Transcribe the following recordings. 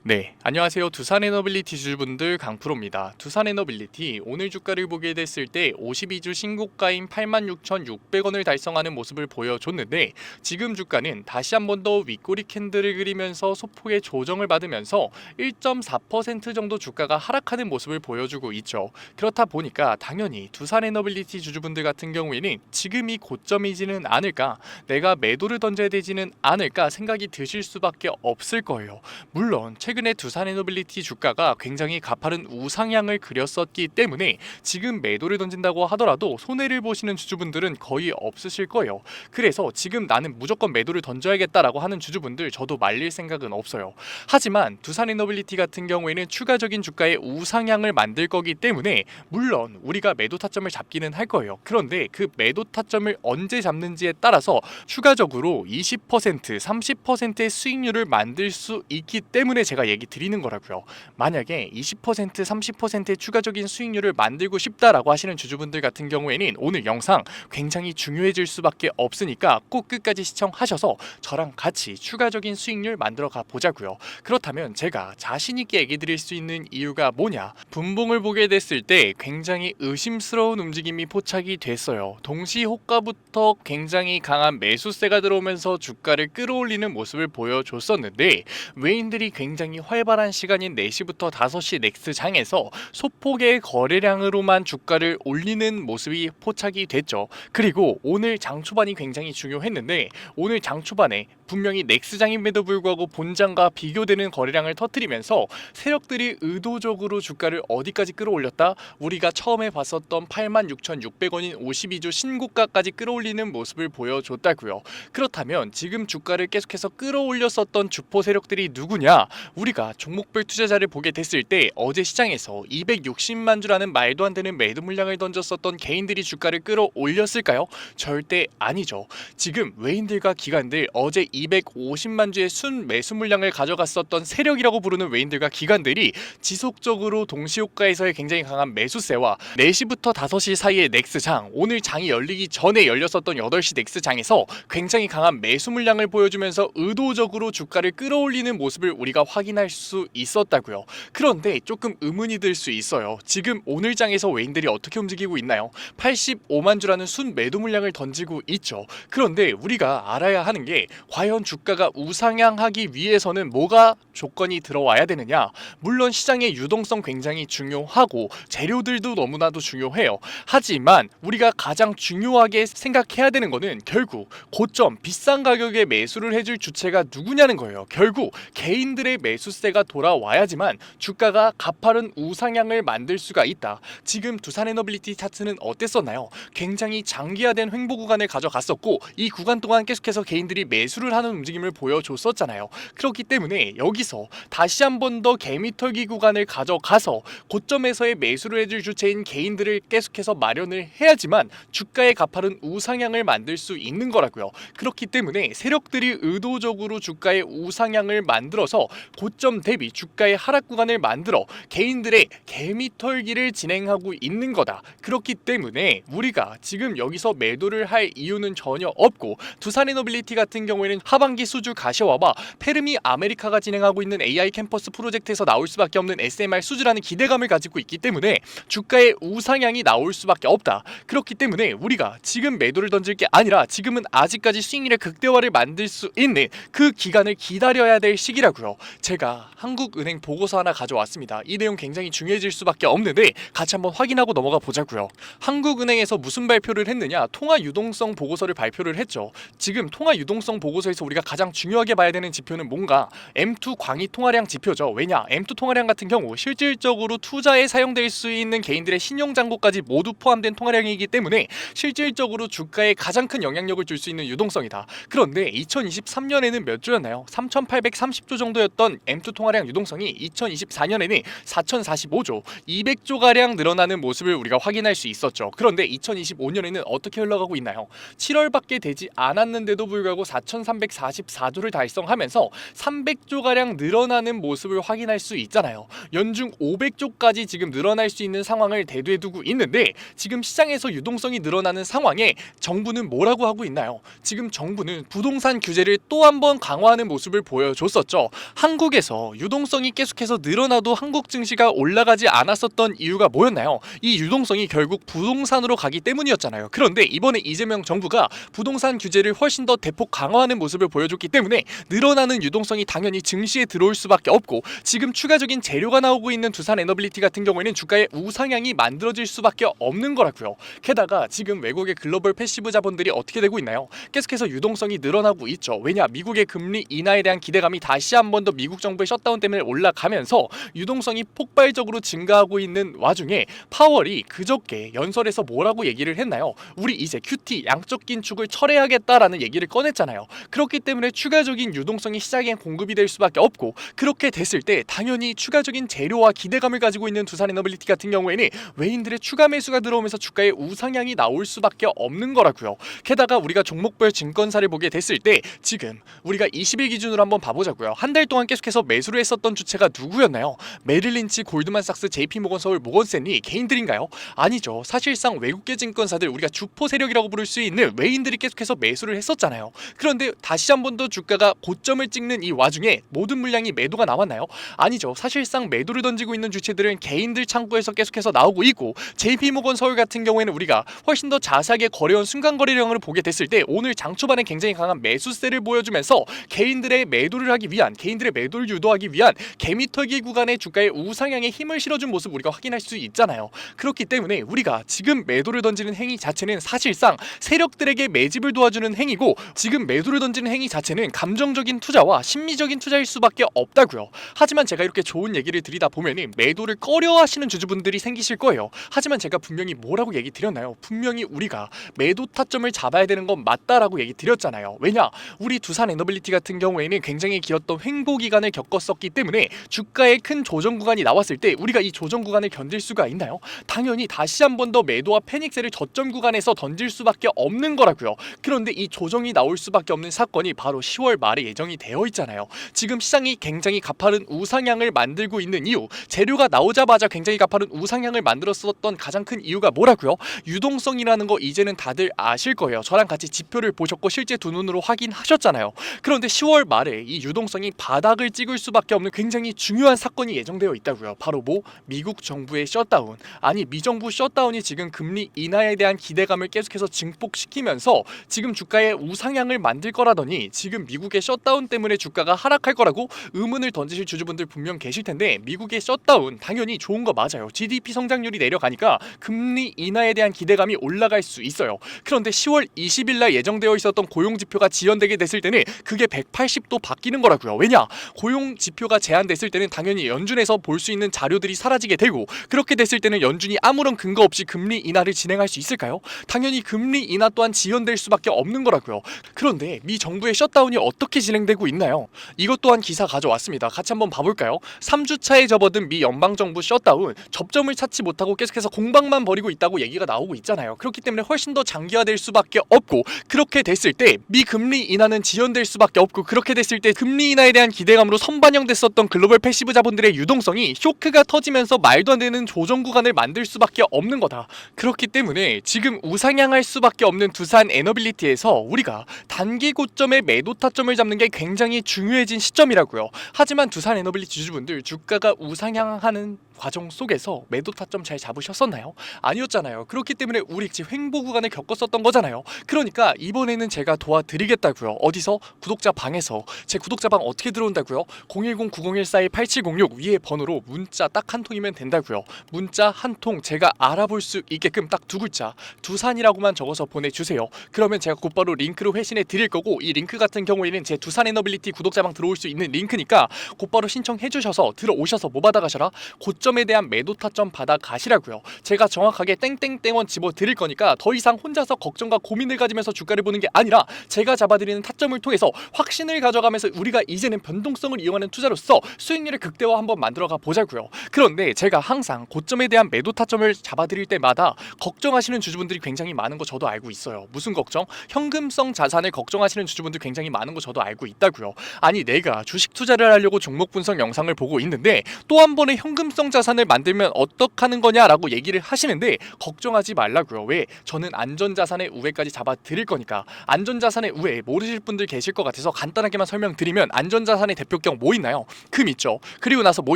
네, 안녕하세요. 두산에너빌리티 주주분들 강프로입니다. 두산에너빌리티 오늘 주가를 보게 됐을 때 52주 신고가인 86,600원을 달성하는 모습을 보여줬는데 지금 주가는 다시 한 번 더 윗꼬리 캔들을 그리면서 소폭의 조정을 받으면서 1.4% 정도 주가가 하락하는 모습을 보여주고 있죠. 그렇다 보니까 당연히 두산에너빌리티 주주분들 같은 경우에는 지금이 고점이지는 않을까, 내가 매도를 던져야 되지는 않을까 생각이 드실 수밖에 없을 거예요. 물론 최근에 두산에너빌리티 주가가 굉장히 가파른 우상향을 그렸었기 때문에 지금 매도를 던진다고 하더라도 손해를 보시는 주주분들은 거의 없으실 거예요. 그래서 지금 나는 무조건 매도를 던져야겠다라고 하는 주주분들 저도 말릴 생각은 없어요. 하지만 두산에너빌리티 같은 경우에는 추가적인 주가의 우상향을 만들 거기 때문에 물론 우리가 매도 타점을 잡기는 할 거예요. 그런데 그 매도 타점을 언제 잡는지에 따라서 추가적으로 20%, 30%의 수익률을 만들 수 있기 때문에 제가 얘기 드리는 거라고요. 만약에 20%, 30%의 추가적인 수익률을 만들고 싶다라고 하시는 주주분들 같은 경우에는 오늘 영상 굉장히 중요해질 수밖에 없으니까 꼭 끝까지 시청하셔서 저랑 같이 추가적인 수익률 만들어 가 보자고요. 그렇다면 제가 자신 있게 얘기 드릴 수 있는 이유가 뭐냐? 분봉을 보게 됐을 때 굉장히 의심스러운 움직임이 포착이 됐어요. 동시 호가부터 굉장히 강한 매수세가 들어오면서 주가를 끌어올리는 모습을 보여줬었는데 외인들이 굉장히 활발한 시간인 4시부터 5시 넥스장에서 소폭의 거래량으로만 주가를 올리는 모습이 포착이 됐죠. 그리고 오늘 장 초반이 굉장히 중요했는데 오늘 장 초반에 분명히 넥스장임에도 불구하고 본장과 비교되는 거래량을 터뜨리면서 세력들이 의도적으로 주가를 어디까지 끌어올렸다? 우리가 처음에 봤었던 86,600원인 52주 신고가까지 끌어올리는 모습을 보여줬다고요. 그렇다면 지금 주가를 계속해서 끌어올렸었던 주포 세력들이 누구냐? 우리가 종목별 투자자를 보게 됐을 때 어제 시장에서 260만 주라는 말도 안 되는 매도 물량을 던졌었던 개인들이 주가를 끌어올렸을까요? 절대 아니죠. 지금 외인들과 기관들 어제 250만 주의 순 매수 물량을 가져갔었던 세력이라고 부르는 외인들과 기관들이 지속적으로 동시효과에서의 굉장히 강한 매수세와 4시부터 5시 사이의 넥스장, 오늘 장이 열리기 전에 열렸었던 8시 넥스장에서 굉장히 강한 매수 물량을 보여주면서 의도적으로 주가를 끌어올리는 모습을 우리가 확인할 수 있었다고요. 그런데 조금 의문이 들 수 있어요. 지금 오늘 장에서 외인들이 어떻게 움직이고 있나요? 85만 주라는 순 매도 물량을 던지고 있죠. 그런데 우리가 알아야 하는 게 과연 주가가 우상향하기 위해서는 뭐가 조건이 들어와야 되느냐? 물론 시장의 유동성 굉장히 중요하고 재료들도 너무나도 중요해요. 하지만 우리가 가장 중요하게 생각해야 되는 거는 결국 고점 비싼 가격에 매수를 해줄 주체가 누구냐는 거예요. 결국 개인들의 매수세가 돌아와야지만 주가가 가파른 우상향을 만들 수가 있다. 지금 두산에너빌리티 차트는 어땠었나요? 굉장히 장기화된 횡보 구간을 가져갔었고 이 구간 동안 계속해서 개인들이 매수를 하는 움직임을 보여줬었잖아요. 그렇기 때문에 여기서 다시 한 번 더 개미털기 구간을 가져가서 고점에서의 매수를 해줄 주체인 개인들을 계속해서 마련을 해야지만 주가의 가파른 우상향을 만들 수 있는 거라고요. 그렇기 때문에 세력들이 의도적으로 주가의 우상향을 만들어서 고점 대비 주가의 하락 구간을 만들어 개인들의 개미털기를 진행하고 있는 거다. 그렇기 때문에 우리가 지금 여기서 매도를 할 이유는 전혀 없고 두산에너빌리티 같은 경우에는 하반기 수주 가시화와 페르미 아메리카가 진행하고 있는 AI 캠퍼스 프로젝트에서 나올 수밖에 없는 SMR 수주라는 기대감을 가지고 있기 때문에 주가의 우상향이 나올 수밖에 없다. 그렇기 때문에 우리가 지금 매도를 던질 게 아니라 지금은 아직까지 수익률의 극대화를 만들 수 있는 그 기간을 기다려야 될 시기라고요. 제가 한국은행 보고서 하나 가져왔습니다. 이 내용 굉장히 중요해질 수밖에 없는데 같이 한번 확인하고 넘어가 보자고요. 한국은행에서 무슨 발표를 했느냐? 통화 유동성 보고서를 발표를 했죠. 지금 통화 유동성 보고서에서 우리가 가장 중요하게 봐야 되는 지표는 뭔가? M2 광의 통화량 지표죠. 왜냐? M2 통화량 같은 경우 실질적으로 투자에 사용될 수 있는 개인들의 신용잔고까지 모두 포함된 통화량이기 때문에 실질적으로 주가에 가장 큰 영향력을 줄 수 있는 유동성이다. 그런데 2023년에는 몇 조였나요? 3,830조 정도였던 M2 통화량 유동성이 2024년에는 4,045조, 200조가량 늘어나는 모습을 우리가 확인할 수 있었죠. 그런데 2025년에는 어떻게 흘러가고 있나요? 7월밖에 되지 않았는데도 불구하고 4,344조를 달성하면서 300조가량 늘어나는 모습을 확인할 수 있잖아요. 연중 500조까지 지금 늘어날 수 있는 상황을 대두해 두고 있는데 지금 시장에서 유동성이 늘어나는 상황에 정부는 뭐라고 하고 있나요? 지금 정부는 부동산 규제를 또 한 번 강화하는 모습을 보여줬었죠. 한국의 속에서 유동성이 계속해서 늘어나도 한국 증시가 올라가지 않았었던 이유가 뭐였나요? 이 유동성이 결국 부동산으로 가기 때문이었잖아요. 그런데 이번에 이재명 정부가 부동산 규제를 훨씬 더 대폭 강화하는 모습을 보여줬기 때문에 늘어나는 유동성이 당연히 증시에 들어올 수밖에 없고, 지금 추가적인 재료가 나오고 있는 두산에너빌리티 같은 경우에는 주가의 우상향이 만들어질 수밖에 없는 거라고요. 게다가 지금 외국의 글로벌 패시브 자본들이 어떻게 되고 있나요? 계속해서 유동성이 늘어나고 있죠. 왜냐? 미국의 금리 인하에 대한 기대감이 다시 한 번 더 미국 정부의 셧다운 때문에 올라가면서 유동성이 폭발적으로 증가하고 있는 와중에 파월이 그저께 연설에서 뭐라고 얘기를 했나요? 우리 이제 QT 양적 긴축을 철회하겠다라는 얘기를 꺼냈잖아요. 그렇기 때문에 추가적인 유동성이 시장에 공급이 될 수밖에 없고, 그렇게 됐을 때 당연히 추가적인 재료와 기대감을 가지고 있는 두산에너빌리티 같은 경우에는 외인들의 추가 매수가 들어오면서 주가의 우상향이 나올 수밖에 없는 거라고요. 게다가 우리가 종목별 증권사를 보게 됐을 때 지금 우리가 20일 기준으로 한번 봐보자고요. 한 달 동안 계속해서 매수를 했었던 주체가 누구였나요? 메릴린치, 골드만삭스, JP모건, 서울, 모건스탠리 개인들인가요? 아니죠. 사실상 외국계 증권사들, 우리가 주포 세력이라고 부를 수 있는 외인들이 계속해서 매수를 했었잖아요. 그런데 다시 한 번 더 주가가 고점을 찍는 이 와중에 모든 물량이 매도가 나왔나요? 아니죠. 사실상 매도를 던지고 있는 주체들은 개인들 창구에서 계속해서 나오고 있고, JP모건 서울 같은 경우에는 우리가 훨씬 더 자세하게 거래원 순간거래량을 보게 됐을 때 오늘 장 초반에 굉장히 강한 매수세를 보여주면서 개인들의 매도를 하기 위한, 개인들의 매도를 유도하기 위한 개미털기 구간의 주가의 우상향에 힘을 실어준 모습 우리가 확인할 수 있잖아요. 그렇기 때문에 우리가 지금 매도를 던지는 행위 자체는 사실상 세력들에게 매집을 도와주는 행위고, 지금 매도를 던지는 행위 자체는 감정적인 투자와 심리적인 투자일 수밖에 없다고요. 하지만 제가 이렇게 좋은 얘기를 드리다 보면은 매도를 꺼려하시는 주주분들이 생기실 거예요. 하지만 제가 분명히 뭐라고 얘기 드렸나요? 분명히 우리가 매도 타점을 잡아야 되는 건 맞다라고 얘기 드렸잖아요. 왜냐? 우리 두산에너빌리티 같은 경우에는 굉장히 길었던 횡보 기간을 겪었었기 때문에 주가의 큰 조정 구간이 나왔을 때 우리가 이 조정 구간을 견딜 수가 있나요? 당연히 다시 한 번 더 매도와 패닉세를 저점 구간에서 던질 수밖에 없는 거라고요. 그런데 이 조정이 나올 수밖에 없는 사건이 바로 10월 말에 예정이 되어 있잖아요. 지금 시장이 굉장히 가파른 우상향을 만들고 있는 이유, 재료가 나오자마자 굉장히 가파른 우상향을 만들었었던 가장 큰 이유가 뭐라고요? 유동성이라는 거 이제는 다들 아실 거예요. 저랑 같이 지표를 보셨고 실제 두 눈으로 확인하셨잖아요. 그런데 10월 말에 이 유동성이 바닥을 찍을 수밖에 없는 굉장히 중요한 사건이 예정되어 있다고요. 바로 미국 정부의 셧다운. 아니, 미정부 셧다운이 지금 금리 인하에 대한 기대감을 계속해서 증폭시키면서 지금 주가에 우상향을 만들 거라더니, 지금 미국의 셧다운 때문에 주가가 하락할 거라고 의문을 던지실 주주분들 분명 계실 텐데, 미국의 셧다운 당연히 좋은 거 맞아요. GDP 성장률이 내려가니까 금리 인하에 대한 기대감이 올라갈 수 있어요. 그런데 10월 20일 날 예정되어 있었던 고용 지표가 지연되게 됐을 때는 그게 180도 바뀌는 거라고요. 왜냐? 고용 지표가 제한됐을 때는 당연히 연준에서 볼 수 있는 자료들이 사라지게 되고, 그렇게 됐을 때는 연준이 아무런 근거 없이 금리 인하를 진행할 수 있을까요? 당연히 금리 인하 또한 지연될 수밖에 없는 거라고요. 그런데 미 정부의 셧다운이 어떻게 진행되고 있나요? 이것 또한 기사 가져왔습니다. 같이 한번 봐볼까요? 3주차에 접어든 미 연방정부 셧다운, 접점을 찾지 못하고 계속해서 공방만 벌이고 있다고 얘기가 나오고 있잖아요. 그렇기 때문에 훨씬 더 장기화될 수밖에 없고, 그렇게 됐을 때 미 금리 인하는 지연될 수밖에 없고, 그렇게 됐을 때 금리 인하에 대한 기대감으로 선반영됐었던 글로벌 패시브 자본들의 유동성이 쇼크가 터지면서 말도 안 되는 조정 구간을 만들 수밖에 없는 거다. 그렇기 때문에 지금 우상향할 수밖에 없는 두산에너빌리티에서 우리가 단기 고점의 매도 타점을 잡는 게 굉장히 중요해진 시점이라고요. 하지만 두산에너빌리티 주주분들, 주가가 우상향하는 과정 속에서 매도 타점 잘 잡으셨었나요? 아니었잖아요. 그렇기 때문에 우리 지금 횡보 구간을 겪었었던 거잖아요. 그러니까 이번에는 제가 도와드리겠다고요. 어디서? 구독자 방에서. 제 구독자 방 어떻게 들어온다고요? 010-9014-8706 위에 번호로 문자 딱 한 통이면 된다고요. 문자 한 통 제가 알아볼 수 있게끔 딱 두 글자 두산이라고만 적어서 보내주세요. 그러면 제가 곧바로 링크로 회신해 드릴 거고, 이 링크 같은 경우에는 제 두산에너빌리티 구독자 방 들어올 수 있는 링크니까 곧바로 신청해 주셔서 들어오셔서 뭐 받아가셔라? 고점에 대한 매도 타점 받아가시라고요. 제가 정확하게 땡땡땡원 집어 드릴 거니까 더 이상 혼자서 걱정과 고민을 가지면서 주가를 보는 게 아니라 제가 잡아드리는 타점을 통해서 확신을 가져가면서 우리가 이제는 변동성을 이용하는 투자로서 수익률의 극대화 한번 만들어가 보자고요. 그런데 제가 항상 고점에 대한 매도 타점을 잡아드릴 때마다 걱정하시는 주주분들이 굉장히 많은 거 저도 알고 있어요. 무슨 걱정? 현금성 자산을 걱정하시는 주주분들 굉장히 많은 거 저도 알고 있다고요. 아니, 내가 주식 투자를 하려고 종목 분석 영상을 보고 있는데 또 한 번의 현금성 안전자산을 만들면 어떡하는 거냐라고 얘기를 하시는데 걱정하지 말라고요. 왜? 저는 안전자산의 우회까지 잡아드릴 거니까. 안전자산의 우회 모르실 분들 계실 것 같아서 간단하게만 설명드리면 안전자산의 대표격 뭐 있나요? 금 있죠. 그리고 나서 뭐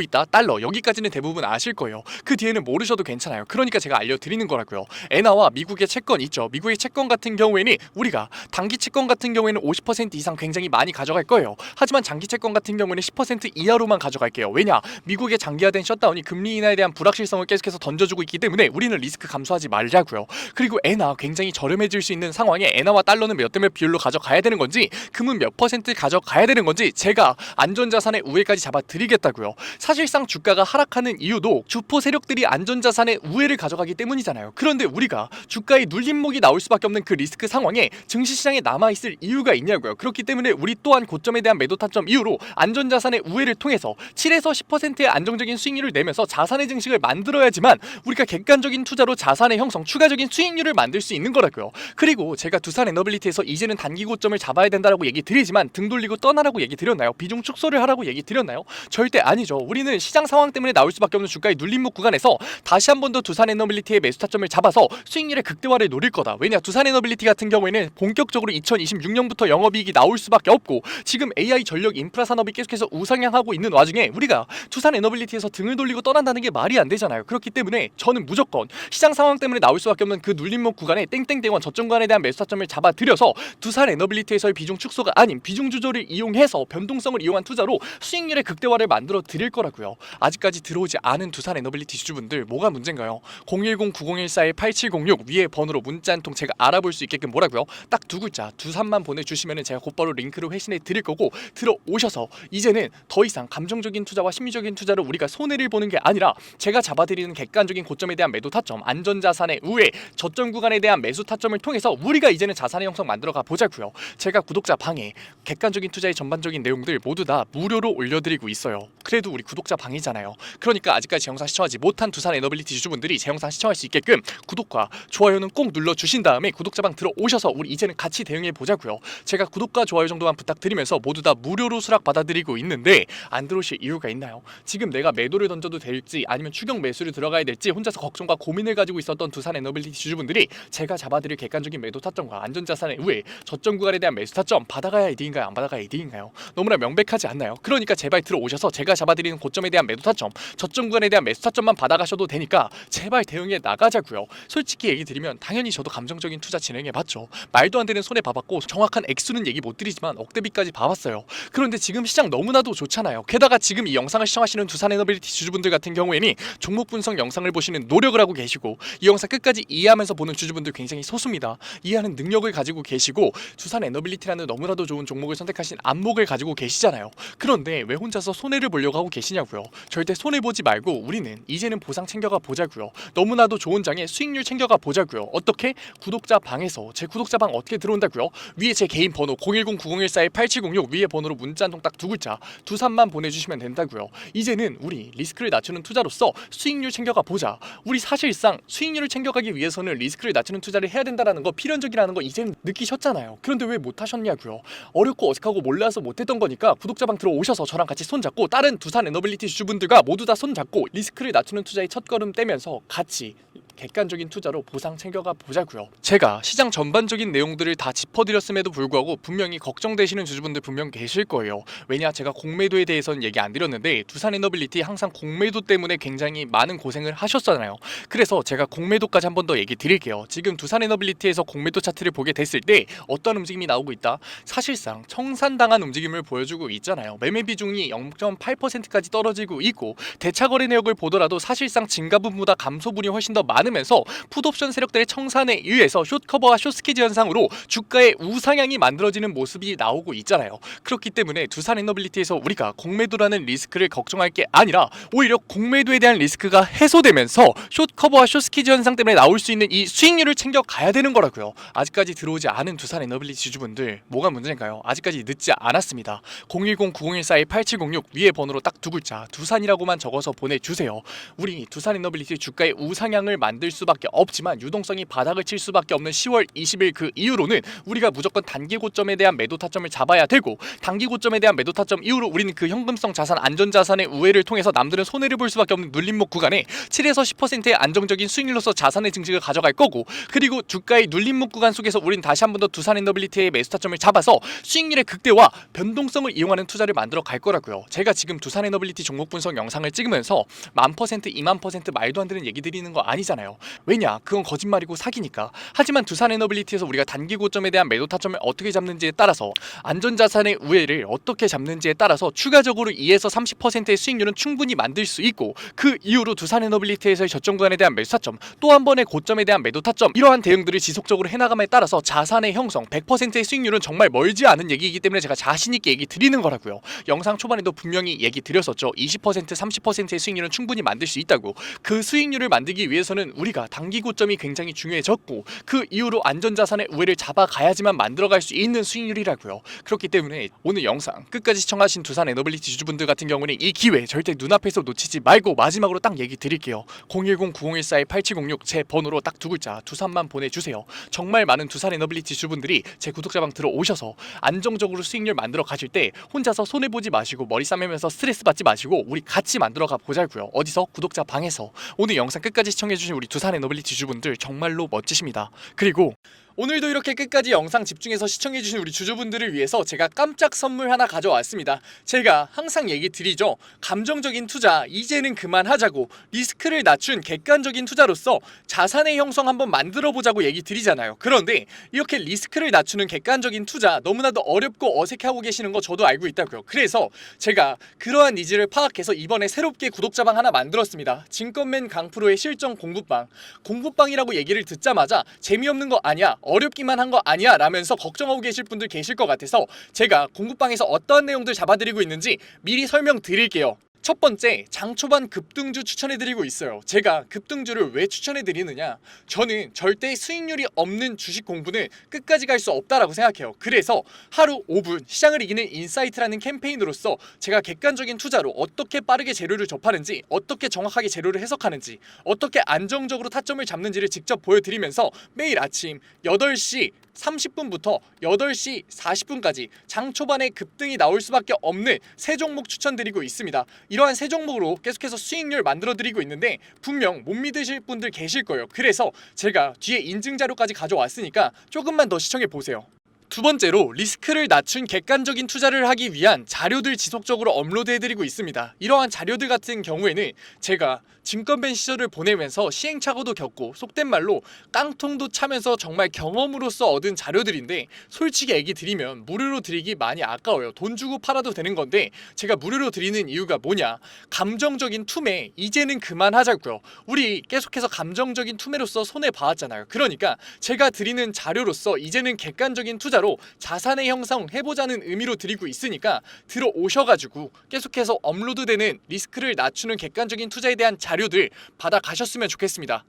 있다? 달러. 여기까지는 대부분 아실 거예요. 그 뒤에는 모르셔도 괜찮아요. 그러니까 제가 알려드리는 거라고요. 엔화와 미국의 채권 있죠. 미국의 채권 같은 경우에는 우리가 단기 채권 같은 경우에는 50% 이상 굉장히 많이 가져갈 거예요. 하지만 장기 채권 같은 경우에는 10% 이하로만 가져갈게요. 왜냐? 미국의 장기화된 셧다운이 금리 인하에 대한 불확실성을 계속해서 던져주고 있기 때문에 우리는 리스크 감수하지 말자고요. 그리고 엔화 굉장히 저렴해질 수 있는 상황에 엔화와 달러는 몇 대 몇 비율로 가져가야 되는 건지, 금은 몇 퍼센트 가져가야 되는 건지 제가 안전자산의 우회까지 잡아드리겠다고요. 사실상 주가가 하락하는 이유도 주포 세력들이 안전자산의 우회를 가져가기 때문이잖아요. 그런데 우리가 주가의 눌림목이 나올 수밖에 없는 그 리스크 상황에 증시시장에 남아있을 이유가 있냐고요. 그렇기 때문에 우리 또한 고점에 대한 매도 타점 이후로 안전자산의 우회를 통해서 7에서 10%의 안정적인 수익률을 내면서 자산의 증식을 만들어야지만 우리가 객관적인 투자로 자산의 형성, 추가적인 수익률을 만들 수 있는 거라고요. 그리고 제가 두산에너빌리티에서 이제는 단기 고점을 잡아야 된다라고 얘기 드리지만 등 돌리고 떠나라고 얘기 드렸나요? 비중 축소를 하라고 얘기 드렸나요? 절대 아니죠. 우리는 시장 상황 때문에 나올 수밖에 없는 주가의 눌림목 구간에서 다시 한 번 더 두산에너빌리티의 매수 타점을 잡아서 수익률의 극대화를 노릴 거다. 왜냐? 두산에너빌리티 같은 경우에는 본격적으로 2026년부터 영업이익이 나올 수밖에 없고 지금 AI 전력 인프라 산업이 계속해서 우상향하고 있는 와중에 우리가 두산에너빌리티에서 등을 돌리고 떠난다는 게 말이 안 되잖아요. 그렇기 때문에 저는 무조건 시장 상황 때문에 나올 수밖에 없는 그 눌림목 구간에 땡땡땡원 저점 구간에 대한 매수 타점을 잡아들여서 두산에너빌리티에서의 비중 축소가 아닌 비중 조절을 이용해서 변동성을 이용한 투자로 수익률의 극대화를 만들어 드릴 거라고요. 아직까지 들어오지 않은 두산에너빌리티 주주분들 뭐가 문제인가요? 010-9014-8706 위에 번호로 문자 한 통 제가 알아볼 수 있게끔 뭐라고요? 딱 두 글자 두산만 보내주시면 제가 곧바로 링크를 회신해 드릴 거고 들어오셔서 이제는 더 이상 감정적인 투자와 심리적인 투자로 우리가 손해를 보는 게 아니라 제가 잡아드리는 객관적인 고점에 대한 매도 타점, 안전자산의 우회, 저점 구간에 대한 매수 타점을 통해서 우리가 이제는 자산의 형성 만들어가 보자고요. 제가 구독자 방에 객관적인 투자의 전반적인 내용들 모두 다 무료로 올려드리고 있어요. 그래도 우리 구독자 방이잖아요. 그러니까 아직까지 제 영상 시청하지 못한 두산에너빌리티 주주분들이 제 영상 시청할 수 있게끔 구독과 좋아요는 꼭 눌러주신 다음에 구독자 방 들어오셔서 우리 이제는 같이 대응해 보자고요. 제가 구독과 좋아요 정도만 부탁드리면서 모두 다 무료로 수락 받아드리고 있는데 안 들어오실 이유가 있나요? 지금 내가 매도를 던져도 될지 아니면 추격 매수를 들어가야 될지 혼자서 걱정과 고민을 가지고 있었던 두산에너빌리티 주주분들이 제가 잡아드릴 객관적인 매도 타점과 안전자산의 우회, 저점 구간에 대한 매수 타점 받아가야 이득인가요? 안 받아가야 이득인가요? 너무나 명백하지 않나요? 그러니까 제발 들어오셔서 제가 잡아드리는 고점에 대한 매도 타점, 저점 구간에 대한 매수 타점만 받아가셔도 되니까 제발 대응해 나가자고요. 솔직히 얘기 드리면 당연히 저도 감정적인 투자 진행해봤죠. 말도 안 되는 손해 봐봤고 정확한 액수는 얘기 못 드리지만 억대비까지 봐봤어요. 그런데 지금 시장 너무나도 좋잖아요. 게다가 지금 이 영상을 시청하시는 두산에너빌리티 주주분들 같은 경우에는 종목 분석 영상을 보시는 노력을 하고 계시고 이 영상 끝까지 이해하면서 보는 주주분들 굉장히 소수입니다. 이해하는 능력을 가지고 계시고 두산에너빌리티라는 너무나도 좋은 종목을 선택하신 안목을 가지고 계시잖아요. 그런데 왜 혼자서 손해를 보려고 하고 계시냐고요. 절대 손해보지 말고 우리는 이제는 보상 챙겨가 보자고요. 너무나도 좋은 장에 수익률 챙겨가 보자고요. 어떻게? 구독자 방에서 제 구독자 방 어떻게 들어온다고요? 위에 제 개인 번호 010-9014-8706 위에 번호로 문자 한 통 딱 두 글자 두산만 보내주시면 된다고요. 이제는 우리 리스크를 낮추는 투자로서 수익률 챙겨가 보자. 우리 사실상 수익률을 챙겨가기 위해서는 리스크를 낮추는 투자를 해야 된다는 거 필연적이라는 거 이제는 느끼셨잖아요. 그런데 왜 못하셨냐고요. 어렵고 어색하고 몰라서 못했던 거니까 구독자 방 들어오셔서 저랑 같이 손잡고 다른 두산에너빌리티 주주분들과 모두 다 손잡고 리스크를 낮추는 투자의 첫걸음 떼면서 같이 객관적인 투자로 보상 챙겨가 보자고요. 제가 시장 전반적인 내용들을 다 짚어드렸음에도 불구하고 분명히 걱정되시는 주주분들 분명 계실 거예요. 왜냐? 제가 공매도에 대해서는 얘기 안 드렸는데 두산에너빌리티 항상 공매도 때문에 굉장히 많은 고생을 하셨잖아요. 그래서 제가 공매도까지 한 번 더 얘기 드릴게요. 지금 두산에너빌리티에서 공매도 차트를 보게 됐을 때 어떤 움직임이 나오고 있다? 사실상 청산당한 움직임을 보여주고 있잖아요. 매매 비중이 0.8%까지 떨어지고 있고 대차거래 내역을 보더라도 사실상 증가분보다 감소분이 훨씬 더 많으면서 풋옵션 세력들의 청산에 의해서 숏커버와 숏스키즈 현상으로 주가의 우상향이 만들어지는 모습이 나오고 있잖아요. 그렇기 때문에 두산에너빌리티에서 우리가 공매도라는 리스크를 걱정할 게 아니라 오히려 공매도에 대한 리스크가 해소되면서 숏커버와 숏스키즈 현상 때문에 나올 수 있는 이 수익률을 챙겨가야 되는 거라고요. 아직까지 들어오지 않은 두산에너빌리티 주주분들 뭐가 문제인가요? 아직까지 늦지 않았습니다. 010-9014-8706 위에 번호로 딱 두 글자 두산이라고만 적어서 보내주세요. 우리 두산에너빌리티 주가의 우상향을 만들 수밖에 없지만 유동성이 바닥을 칠 수밖에 없는 10월 20일 그 이후로는 우리가 무조건 단기 고점에 대한 매도 타점을 잡아야 되고, 단기 고점에 대한 매도 타점 이후로 우리는 그 현금성 자산, 안전자산의 우회를 통해서 남들은 손해를 볼 수밖에 없는 눌림목 구간에 7에서 10%의 안정적인 수익률로서 자산의 증식을 가져갈 거고, 그리고 주가의 눌림목 구간 속에서 우리는 다시 한 번 더 두산에너빌리티의 매수 타점을 잡아서 수익률의 극대화, 변동성을 이용하는 투자를 만들어 갈 거라고요. 제가 지금 두산에너빌리티 종목 분석 영상을 찍으면서 1000%, 20000% 말도 안 되는 얘기 드리는 거 아니잖아요. 왜냐? 그건 거짓말이고 사기니까. 하지만 두산에너빌리티에서 우리가 단기 고점에 대한 매도 타점을 어떻게 잡는지에 따라서, 안전자산의 우회를 어떻게 잡는지에 따라서 추가적으로 2에서 30%의 수익률은 충분히 만들 수 있고, 그 이후로 두산에너빌리티에서의 저점 구간에 대한 매수 타점, 또 한 번의 고점에 대한 매도 타점, 이러한 대응들을 지속적으로 해나감에 따라서 자산의 형성, 100%의 수익률은 정말 멀지 않은 얘기이기 때문에 제가 자신있게 얘기 드리는 거라고요. 영상 초반에도 분명히 얘기 드렸었죠. 20%, 30%의 수익률은 충분히 만들 수 있다고. 그 수익률을 만들기 위해서는 우리가 단기 고점이 굉장히 중요해졌고, 그 이후로 안전자산의 우회를 잡아가야지만 만들어갈 수 있는 수익률이라고요. 그렇기 때문에 오늘 영상 끝까지 시청하신 두산에너빌리티 주주분들 같은 경우는 이 기회 절대 눈앞에서 놓치지 말고, 마지막으로 딱 얘기 드릴게요. 010-9014-8706 제 번호로 딱 두 글자 두산만 보내주세요. 정말 많은 두산에너빌리티 주주분들이 제 구독자방 들어오셔서 안정적으로 수익률 만들어 가실 때 혼자서 손해보지 마시고 머리 싸매면서 스트레스 받지 마시고 우리 같이 만들어 가 보자고요. 어디서? 구독자 방에서. 오늘 영상 끝까지 시청해주신 우리 두산에너빌리티 주주분들 정말로 멋지십니다. 그리고 오늘도 이렇게 끝까지 영상 집중해서 시청해주신 우리 주주분들을 위해서 제가 깜짝 선물 하나 가져왔습니다. 제가 항상 얘기 드리죠. 감정적인 투자 이제는 그만하자고, 리스크를 낮춘 객관적인 투자로서 자산의 형성 한번 만들어보자고 얘기 드리잖아요. 그런데 이렇게 리스크를 낮추는 객관적인 투자 너무나도 어렵고 어색해하고 계시는 거 저도 알고 있다고요. 그래서 제가 그러한 니즈를 파악해서 이번에 새롭게 구독자방 하나 만들었습니다. 증권맨 강프로의 실전 공부방. 공부방이라고 얘기를 듣자마자 재미없는 거 아니야, 어렵기만 한 거 아니야 라면서 걱정하고 계실 분들 계실 것 같아서 제가 공부방에서 어떠한 내용들 잡아드리고 있는지 미리 설명드릴게요. 첫 번째, 장 초반 급등주 추천해드리고 있어요. 제가 급등주를 왜 추천해드리느냐, 저는 절대 수익률이 없는 주식 공부는 끝까지 갈 수 없다라고 생각해요. 그래서 하루 5분 시장을 이기는 인사이트라는 캠페인으로서 제가 객관적인 투자로 어떻게 빠르게 재료를 접하는지, 어떻게 정확하게 재료를 해석하는지, 어떻게 안정적으로 타점을 잡는지를 직접 보여드리면서 매일 아침 8시 30분부터 8시 40분까지 장 초반에 급등이 나올 수밖에 없는 세 종목 추천드리고 있습니다. 이러한 세 종목으로 계속해서 수익률 만들어드리고 있는데 분명 못 믿으실 분들 계실 거예요. 그래서 제가 뒤에 인증 자료까지 가져왔으니까 조금만 더 시청해보세요. 두 번째로, 리스크를 낮춘 객관적인 투자를 하기 위한 자료들 지속적으로 업로드해드리고 있습니다. 이러한 자료들 같은 경우에는 제가 증권밴 시절을 보내면서 시행착오도 겪고 속된 말로 깡통도 차면서 정말 경험으로서 얻은 자료들인데, 솔직히 얘기 드리면 무료로 드리기 많이 아까워요. 돈 주고 팔아도 되는 건데 제가 무료로 드리는 이유가 뭐냐, 감정적인 투매 이제는 그만하자고요. 우리 계속해서 감정적인 투매로서 손해봐왔잖아요. 그러니까 제가 드리는 자료로서 이제는 객관적인 투자로 자산의 형성 해보자는 의미로 드리고 있으니까 들어오셔가지고 계속해서 업로드되는 리스크를 낮추는 객관적인 투자에 대한 자료들 받아가셨으면 좋겠습니다.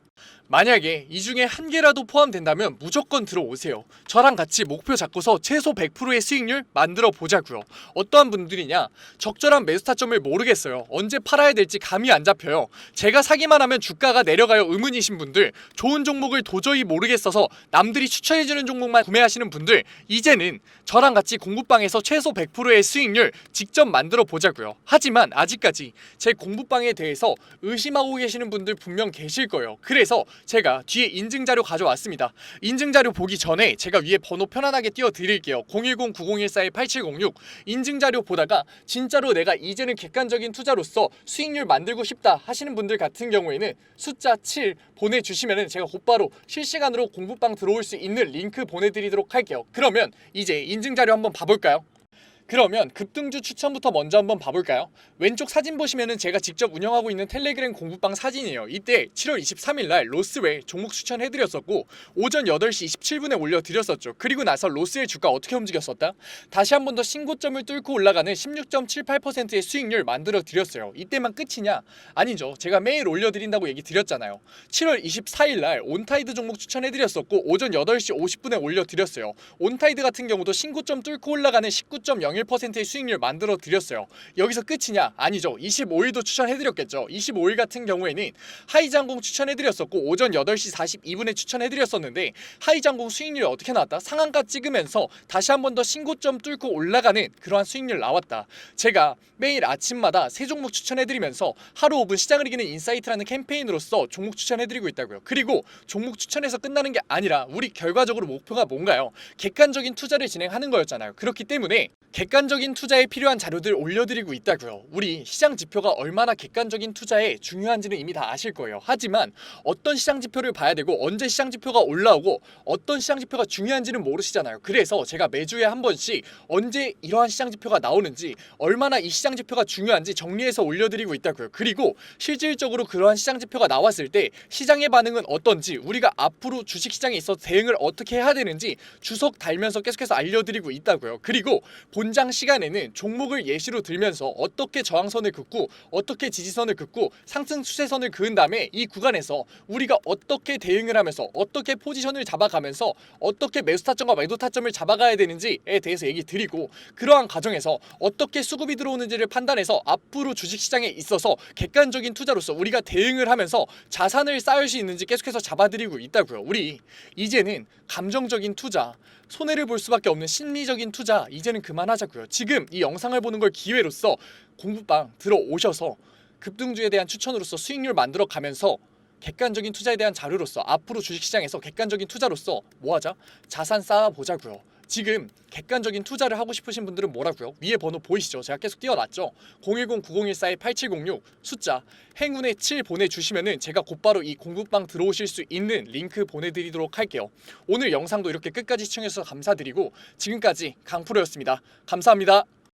만약에 이 중에 한 개라도 포함된다면 무조건 들어오세요. 저랑 같이 목표 잡고서 최소 100%의 수익률 만들어 보자고요. 어떠한 분들이냐, 적절한 매수 타점을 모르겠어요. 언제 팔아야 될지 감이 안 잡혀요. 제가 사기만 하면 주가가 내려가요 의문이신 분들, 좋은 종목을 도저히 모르겠어서 남들이 추천해주는 종목만 구매하시는 분들, 이제는 저랑 같이 공부방에서 최소 100%의 수익률 직접 만들어 보자고요. 하지만 아직까지 제 공부방에 대해서 의심하고 계시는 분들 분명 계실 거예요. 그래서 제가 뒤에 인증자료 가져왔습니다. 인증자료 보기 전에 제가 위에 번호 편안하게 띄워드릴게요. 010-9014-8706 인증자료 보다가 진짜로 내가 이제는 객관적인 투자로서 수익률 만들고 싶다 하시는 분들 같은 경우에는 숫자 7 보내주시면 제가 곧바로 실시간으로 공부방 들어올 수 있는 링크 보내드리도록 할게요. 그러면 이제 인증자료 한번 봐볼까요? 그러면 급등주 추천부터 먼저 한번 봐볼까요? 왼쪽 사진 보시면은 제가 직접 운영하고 있는 텔레그램 공부방 사진이에요. 이때 7월 23일날 로스웰 종목 추천해드렸었고 오전 8시 27분에 올려드렸었죠. 그리고 나서 로스웰 주가 어떻게 움직였었다? 다시 한 번 더 신고점을 뚫고 올라가는 16.78%의 수익률 만들어드렸어요. 이때만 끝이냐? 아니죠. 제가 매일 올려드린다고 얘기 드렸잖아요. 7월 24일날 온타이드 종목 추천해드렸었고 오전 8시 50분에 올려드렸어요. 온타이드 같은 경우도 신고점 뚫고 올라가는 19.01 101%의 수익률 만들어 드렸어요. 여기서 끝이냐? 아니죠. 25일도 추천해 드렸겠죠. 25일 같은 경우에는 하이장공 추천해 드렸었고 오전 8시 42분에 추천해 드렸었는데 하이장공 수익률이 어떻게 나왔다? 상한가 찍으면서 다시 한 번 더 신고점 뚫고 올라가는 그러한 수익률 나왔다. 제가 매일 아침마다 새 종목 추천해 드리면서 하루 5분 시장을 이기는 인사이트라는 캠페인으로서 종목 추천해 드리고 있다고요. 그리고 종목 추천해서 끝나는 게 아니라 우리 결과적으로 목표가 뭔가요? 객관적인 투자를 진행하는 거였잖아요. 그렇기 때문에 객관적인 투자에 필요한 자료들 올려드리고 있다고요. 우리 시장 지표가 얼마나 객관적인 투자에 중요한지는 이미 다 아실 거예요. 하지만 어떤 시장 지표를 봐야 되고 언제 시장 지표가 올라오고 어떤 시장 지표가 중요한지는 모르시잖아요. 그래서 제가 매주에 한 번씩 언제 이러한 시장 지표가 나오는지 얼마나 이 시장 지표가 중요한지 정리해서 올려드리고 있다고요. 그리고 실질적으로 그러한 시장 지표가 나왔을 때 시장의 반응은 어떤지 우리가 앞으로 주식시장에 있어 대응을 어떻게 해야 되는지 주석 달면서 계속해서 알려드리고 있다고요. 그리고 본장 시간에는 종목을 예시로 들면서 어떻게 저항선을 긋고 어떻게 지지선을 긋고 상승 추세선을 그은 다음에 이 구간에서 우리가 어떻게 대응을 하면서 어떻게 포지션을 잡아가면서 어떻게 매수 타점과 매도 타점을 잡아가야 되는지에 대해서 얘기 드리고 그러한 과정에서 어떻게 수급이 들어오는지를 판단해서 앞으로 주식시장에 있어서 객관적인 투자로서 우리가 대응을 하면서 자산을 쌓을 수 있는지 계속해서 잡아드리고 있다고요. 우리 이제는 감정적인 투자 손해를 볼 수밖에 없는 심리적인 투자 이제는 그만하자고요. 지금 이 영상을 보는 걸 기회로서 공부방 들어오셔서 급등주에 대한 추천으로서 수익률 만들어 가면서 객관적인 투자에 대한 자료로서 앞으로 주식시장에서 객관적인 투자로서 뭐하자? 자산 쌓아보자고요. 지금 객관적인 투자를 하고 싶으신 분들은 뭐라고요? 위에 번호 보이시죠? 제가 계속 띄워놨죠? 010-9014-8706 숫자 행운의 7 보내주시면은 제가 곧바로 이 공부방 들어오실 수 있는 링크 보내드리도록 할게요. 오늘 영상도 이렇게 끝까지 시청해주셔서 감사드리고 지금까지 강프로였습니다. 감사합니다.